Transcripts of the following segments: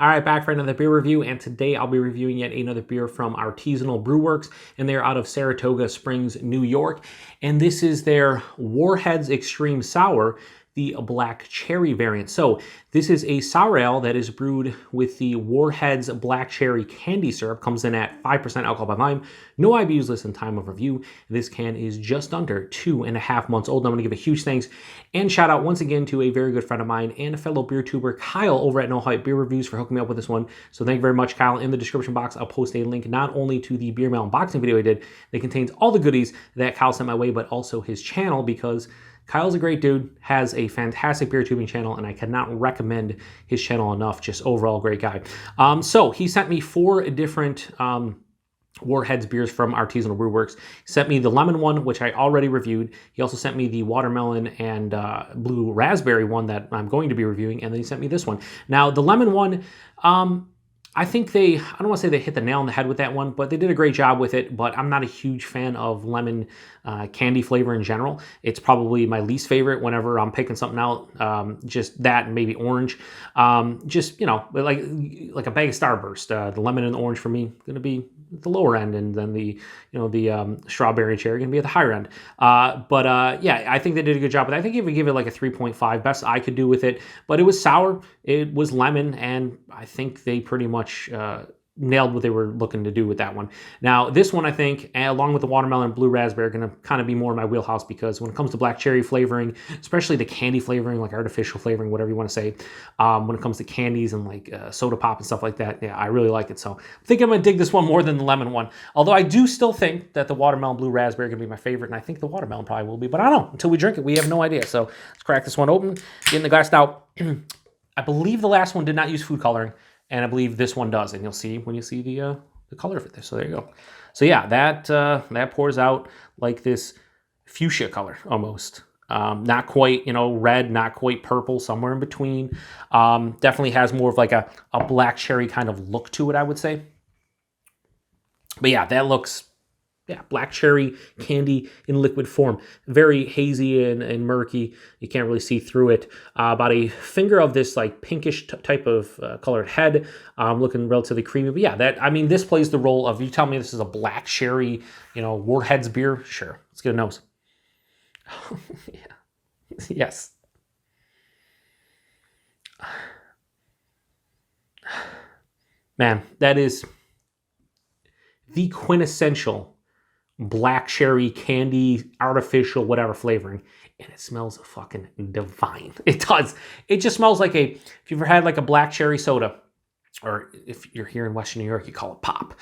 All right, back for another beer review, and today I'll be reviewing yet another beer from Artisanal Brew Works, and they're out of Saratoga Springs, New York, and this is their Warheads Extreme Sour, the black cherry variant. So this is a sour ale that is brewed with the Warheads black cherry candy syrup. Comes in at 5% alcohol by volume. No IBUs listed in time of review. This can is just under 2.5 months old. I'm going to give a huge thanks and shout out once again to a very good friend of mine and a fellow BeerTuber, Kyle, over at No Hype Beer Reviews, for hooking me up with this one. So thank you very much, Kyle. In the description box, I'll post a link not only to the beer mail unboxing video I did that contains all the goodies that Kyle sent my way, but also his channel, because Kyle's a great dude, has a fantastic beer tubing channel, and I cannot recommend his channel enough. Just overall great guy. So he sent me 4 different Warheads beers from Artisanal Brew Works. He sent me the lemon one, which I already reviewed. He also sent me the watermelon and blue raspberry one that I'm going to be reviewing, and then he sent me this one. Now, the lemon one, I think I don't want to say they hit the nail on the head with that one, but they did a great job with it. But I'm not a huge fan of lemon candy flavor in general. It's probably my least favorite whenever I'm picking something out. Just that and maybe orange. Just, you know, like a bag of Starburst. The lemon and the orange for me going to be at the lower end, and then the strawberry and cherry going to be at the higher end. Yeah, I think they did a good job. But I think if we give it like a 3.5, best I could do with it. But it was sour, it was lemon, and I think they pretty much nailed what they were looking to do with that one. Now, this one, I think, along with the watermelon and blue raspberry, are going to kind of be more in my wheelhouse, because when it comes to black cherry flavoring, especially the candy flavoring, like artificial flavoring, whatever you want to say, when it comes to candies and like soda pop and stuff like that, yeah, I really like it. So I think I'm going to dig this one more than the lemon one. Although I do still think that the watermelon blue raspberry are going to be my favorite, and I think the watermelon probably will be, but I don't know. Until we drink it, we have no idea. So let's crack this one open, getting the glass out. I believe the last one did not use food coloring, and I believe this one does, and you'll see when you see the color of it there. So there you go. So yeah, that pours out like this fuchsia color almost. Not quite, red, not quite purple, somewhere in between. Definitely has more of like a black cherry kind of look to it, I would say. But yeah, that looks, black cherry candy in liquid form. Very hazy and murky. You can't really see through it. About a finger of this like pinkish type of colored head. Looking relatively creamy. But yeah, this plays the role of, you tell me this is a black cherry, Warheads beer. Sure, let's get a nose. Yeah. Yes. Man, that is the quintessential black cherry candy, artificial, whatever flavoring, and it smells fucking divine. It does. It just smells like if you've ever had like a black cherry soda, or if you're here in Western New York, you call it pop,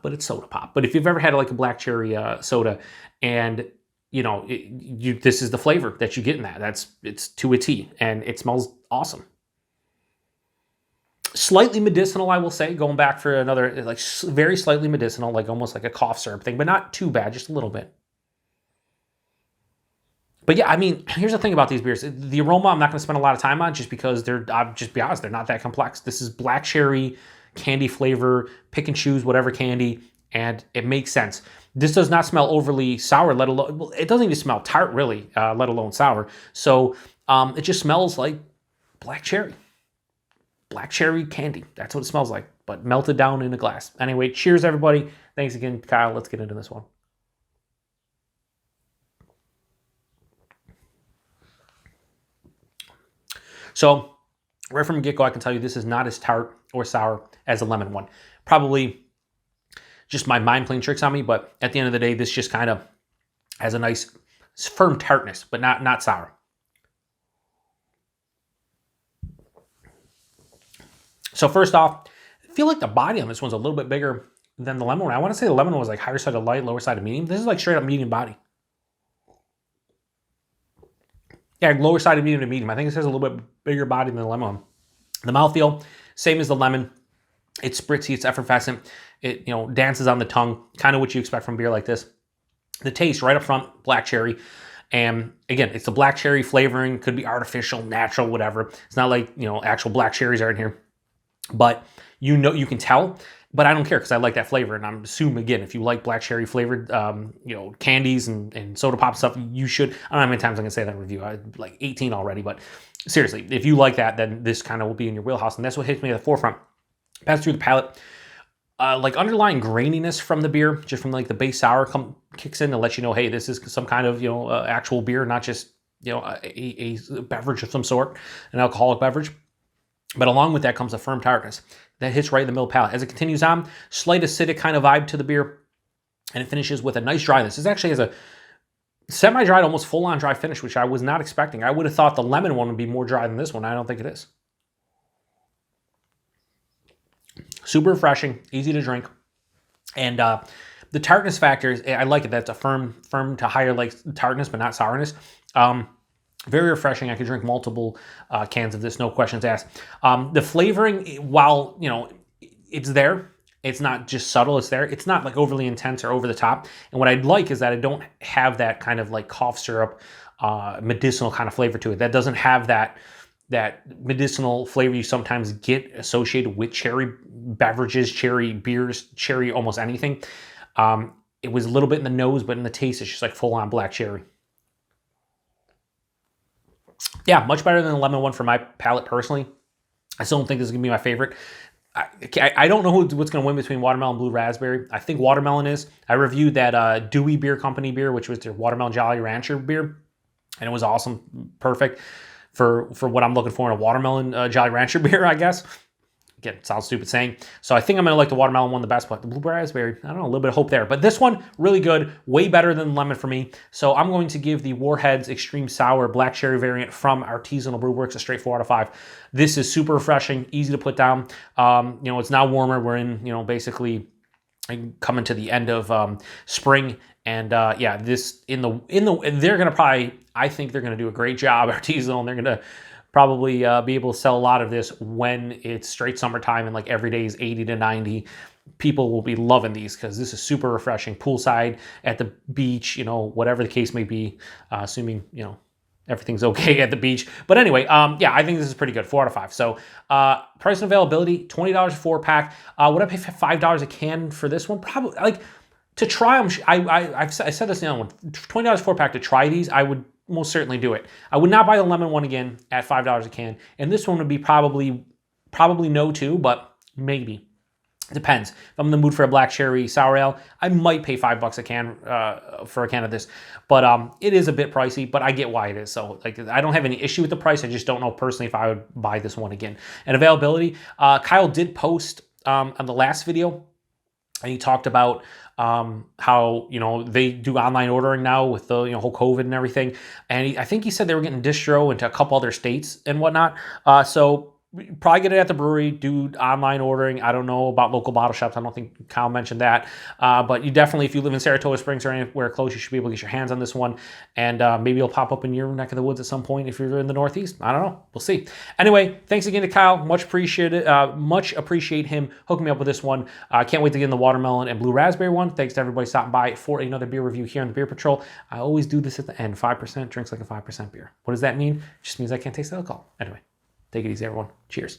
but it's soda pop. But if you've ever had like a black cherry soda, and this is the flavor that you get in that. It's to a T, and it smells awesome. Slightly medicinal, I will say, going back for another, like very slightly medicinal, like almost like a cough syrup thing, but not too bad, just a little bit. But yeah, here's the thing about these beers. The aroma, I'm not going to spend a lot of time on, just because I'll just be honest, they're not that complex. This is black cherry, candy flavor, pick and choose whatever candy, and it makes sense. This does not smell overly sour, let alone, well, it doesn't even smell tart, really, let alone sour. So it just smells like black cherry. Black cherry candy. That's what it smells like, but melted down in a glass. Anyway, cheers, everybody. Thanks again, Kyle. Let's get into this one. So, right from the get-go, I can tell you this is not as tart or sour as the lemon one. Probably just my mind playing tricks on me, but at the end of the day, this just kind of has a nice, firm tartness, but not sour. So first off, I feel like the body on this one's a little bit bigger than the lemon one. I want to say the lemon one was like higher side of light, lower side of medium. This is like straight up medium body. Yeah, lower side of medium to medium. I think this has a little bit bigger body than the lemon one. The mouthfeel, same as the lemon. It's spritzy, it's effervescent. It dances on the tongue, kind of what you expect from beer like this. The taste right up front, black cherry. And again, it's the black cherry flavoring. Could be artificial, natural, whatever. It's not like, actual black cherries are in here. But you can tell, but I don't care, because I like that flavor. And I'm assuming, again, if you like black cherry flavored, candies and soda pop stuff, you should. I don't know how many times I'm going to say that in review. I like 18 already, but seriously, if you like that, then this kind of will be in your wheelhouse. And that's what hits me at the forefront. Pass through the palate. Like underlying graininess from the beer, just from like the base sour kicks in to let you know, hey, this is some kind of, actual beer, not just, a beverage of some sort, an alcoholic beverage. But along with that comes a firm tartness that hits right in the middle palate. As it continues on, slight acidic kind of vibe to the beer, and it finishes with a nice dryness. This actually has a semi-dried, almost full-on dry finish, which I was not expecting. I would have thought the lemon one would be more dry than this one. I don't think it is. Super refreshing, easy to drink. And the tartness factor, I like it. That's a firm to higher like tartness, but not sourness. Very refreshing. I could drink multiple cans of this, no questions asked. The flavoring, while, it's there, it's not just subtle, it's there. It's not like overly intense or over the top. And what I'd like is that I don't have that kind of like cough syrup, medicinal kind of flavor to it. That doesn't have that medicinal flavor you sometimes get associated with cherry beverages, cherry beers, cherry almost anything. It was a little bit in the nose, but in the taste, it's just like full-on black cherry. Yeah, much better than the lemon one for my palate personally. I still don't think this is going to be my favorite. I don't know what's going to win between watermelon and blue raspberry. I think watermelon is. I reviewed that Dewey Beer Company beer, which was their watermelon Jolly Rancher beer, and it was awesome. Perfect for what I'm looking for in a watermelon Jolly Rancher beer, I guess. Again, sounds stupid saying. So I think I'm going to like the watermelon one the best, but the blue raspberry, I don't know, a little bit of hope there. But this one, really good, way better than the lemon for me. So I'm going to give the Warheads Extreme Sour Black Cherry variant from Artisanal Brew Works a straight 4 out of 5. This is super refreshing, easy to put down. It's now warmer. We're in, basically coming to the end of spring. And yeah, this they're going to probably, I think they're going to do a great job, Artisanal, and they're going to probably be able to sell a lot of this when it's straight summertime and like every day is 80 to 90. People will be loving these because this is super refreshing. Poolside, at the beach, whatever the case may be, assuming, everything's okay at the beach. But anyway, yeah, I think this is pretty good, 4 out of 5. So price and availability, $20 a 4-pack. Would I pay $5 a can for this one? Probably. Like, to try them, I said this in the other one, $20 4-pack to try these, I would most certainly do it. I would not buy the lemon one again at $5 a can, and this one would be probably no too, but maybe. Depends. If I'm in the mood for a black cherry sour ale, I might pay $5 a can for a can of this. But it is a bit pricey, but I get why it is. So like, I don't have any issue with the price. I just don't know personally if I would buy this one again. And availability, Kyle did post on the last video, and he talked about how, they do online ordering now with the, whole COVID and everything. And I think he said they were getting distro into a couple other states and whatnot. So probably get it at the brewery, do online ordering. I don't know about local bottle shops. I don't think Kyle mentioned that. But you definitely, if you live in Saratoga Springs or anywhere close, you should be able to get your hands on this one. And maybe it'll pop up in your neck of the woods at some point if you're in the Northeast. I don't know. We'll see. Anyway, thanks again to Kyle. Much appreciated. Much appreciate him hooking me up with this one. I can't wait to get in the watermelon and blue raspberry one. Thanks to everybody stopping by for another beer review here on the Beer Patrol. I always do this at the end. 5% drinks like a 5% beer. What does that mean? It just means I can't taste the alcohol. Anyway. Take it easy, everyone. Cheers.